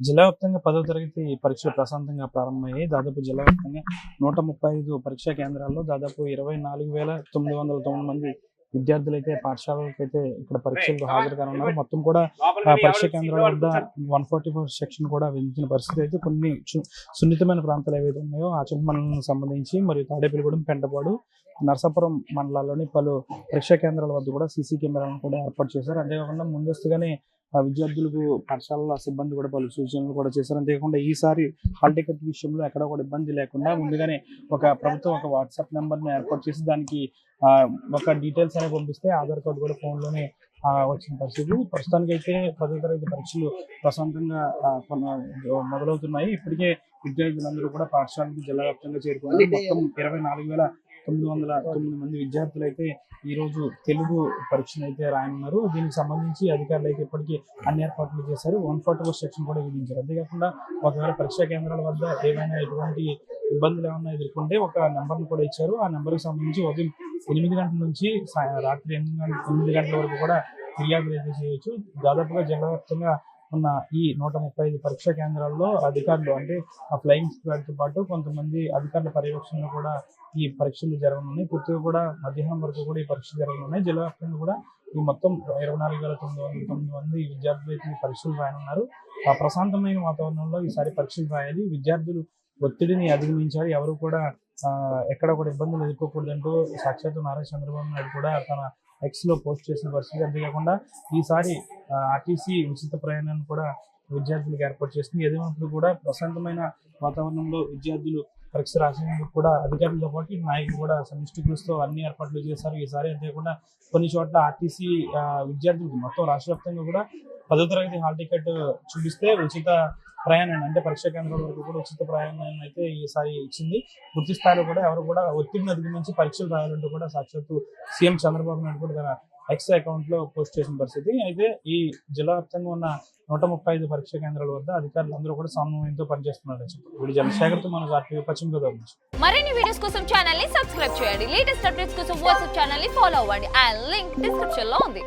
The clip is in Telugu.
జిల్లా వ్యాప్తంగా 10వ తరగతి పరీక్షలు ప్రశాంతంగా ప్రారంభమయ్యాయి. దాదాపు జిల్లా వ్యాప్తంగా 135 పరీక్షా కేంద్రాల్లో దాదాపు 24,909 మంది విద్యార్థులైతే పాఠశాలలకైతే ఇక్కడ పరీక్షలకు హాజరు కానున్నారు. మొత్తం కూడా పరీక్షా కేంద్రాల వద్ద 144 సెక్షన్ కూడా విధించిన పరిస్థితి అయితే కొన్ని సున్నితమైన ప్రాంతాలు ఏవైతే ఉన్నాయో ఆచరణ మండలానికి సంబంధించి మరియు తాడేపల్లిగూడెం, పెంటపాడు, నరసాపురం మండలాల్లోని పలు పరీక్షా కేంద్రాల వద్ద కూడా సీసీ కెమెరాలను కూడా ఏర్పాటు చేశారు. అంతేకాకుండా ముందస్తుగానే విద్యార్థులకు పాఠశాలల సిబ్బంది కూడా పలు సూచనలు కూడా చేశారు. అంతేకాకుండా ఈసారి హాల్ టికెట్ విషయంలో ఎక్కడ కూడా ఇబ్బంది లేకుండా ముందుగానే ప్రభుత్వం ఒక వాట్సాప్ నెంబర్ని ఏర్పాటు చేసి దానికి ఒక డీటెయిల్స్ అనేవి పంపిస్తే ఆధార్ కార్డు కూడా ఫోన్లోనే వచ్చిన పరిస్థితి. ప్రస్తుతానికి అయితే 10వ తరగతి పరీక్షలు ప్రశాంతంగా మొదలవుతున్నాయి. ఇప్పటికే విద్యార్థులందరూ కూడా పాఠశాలకు జిల్లా వ్యాప్తంగా చేరుకున్నారు. మొత్తం 24,909 మంది విద్యార్థులు అయితే ఈ రోజు తెలుగు పరీక్షను అయితే రాయనున్నారు. దీనికి సంబంధించి అధికారులు అయితే ఇప్పటికీ అన్ని ఏర్పాట్లు చేశారు. 144 సెక్షన్ కూడా విధించారు. అంతేకాకుండా ఒకవేళ పరీక్షా కేంద్రాల వద్ద ఏమైనా ఎటువంటి ఇబ్బందులు ఏమైనా ఎదుర్కొంటే ఒక నెంబర్ను కూడా ఇచ్చారు. ఆ నెంబర్కి సంబంధించి ఉదయం 8 గంటల నుంచి రాత్రి 8 గంటల వరకు కూడా ఫిర్యాదులు అయితే చేయొచ్చు. దాదాపుగా జిల్లా వ్యాప్తంగా ఉన్న ఈ 135 పరీక్షా కేంద్రాల్లో అధికారులు అంటే ఫ్లయింగ్ స్క్వాడ్తో పాటు కొంతమంది అధికారుల పర్యవేక్షణలో కూడా ఈ పరీక్షలు జరగనున్నాయి. పూర్తిగా కూడా మధ్యాహ్నం వరకు కూడా ఈ పరీక్షలు జరగనున్నాయి. జిల్లా వ్యాప్తంగా కూడా ఈ మొత్తం 24,909 మంది విద్యార్థులు అయితే ఈ పరీక్షలు రాయనున్నారు. ఆ ప్రశాంతమైన వాతావరణంలో ఈసారి పరీక్షలు రాయాలి. విద్యార్థులు ఒత్తిడిని అధిగమించాలి. ఎవరు కూడా ఎక్కడ కూడా ఇబ్బందులు ఎదుర్కోకూడదంటూ సాక్షాత్తు నారా చంద్రబాబు నాయుడు కూడా తన ఎక్స్లో పోస్ట్ చేసిన పరిస్థితి. అంతేకాకుండా ఈసారి ఆర్టీసీ ఉచిత ప్రయాణాన్ని కూడా విద్యార్థులకు ఏర్పాటు చేస్తుంది. ఏదేమైనప్పుడు కూడా ప్రశాంతమైన వాతావరణంలో విద్యార్థులు పరీక్ష రాసేందుకు కూడా అధికారులతో పాటు నాయకులు కూడా సమిష్టి కృషితో అన్ని ఏర్పాట్లు చేశారు ఈసారి. అంతేకాకుండా కొన్ని చోట్ల ఆర్టీసీ విద్యార్థులకు మొత్తం రాష్ట్ర వ్యాప్తంగా కూడా 10వ తరగతి హాల్ టికెట్ చూపిస్తే ఉచిత ప్రయాణాన్ని అంటే పరీక్షా కేంద్రాల వరకు కూడా ఉచిత ప్రయాణాన్ని అయితే ఈసారి ఇచ్చింది. పూర్తి స్థాయిలో కూడా ఎవరు కూడా ఒత్తిడిని అధిగమించి పరీక్షలు రాయాలంటూ కూడా సాక్షాత్తు సీఎం చంద్రబాబు నాయుడు కూడా తన ఎక్స్ అకౌంట్లో పోస్ట్ చేసిన పరిస్థితి. అయితే ఈ జిల్లా వ్యాప్తంగా ఉన్న 135 పరీక్షా కేంద్రాల వద్ద అధికారులు అందరూ కూడా సమన్వయంతో పనిచేస్తున్నారు. వీడి జనశేఖర్తో మన ఆర్టీవీ పశ్చిమ గోదావరి నుంచి. మరిన్ని వీడియోస్ కోసం ఛానల్ ని సబ్స్క్రైబ్ చేయండి. లేటెస్ట్ అప్డేట్స్ కోసం వాట్సాప్ ఛానల్ ని ఫాలో అవ్వండి. ఆ లింక్ డిస్క్రిప్షన్ లో ఉంది.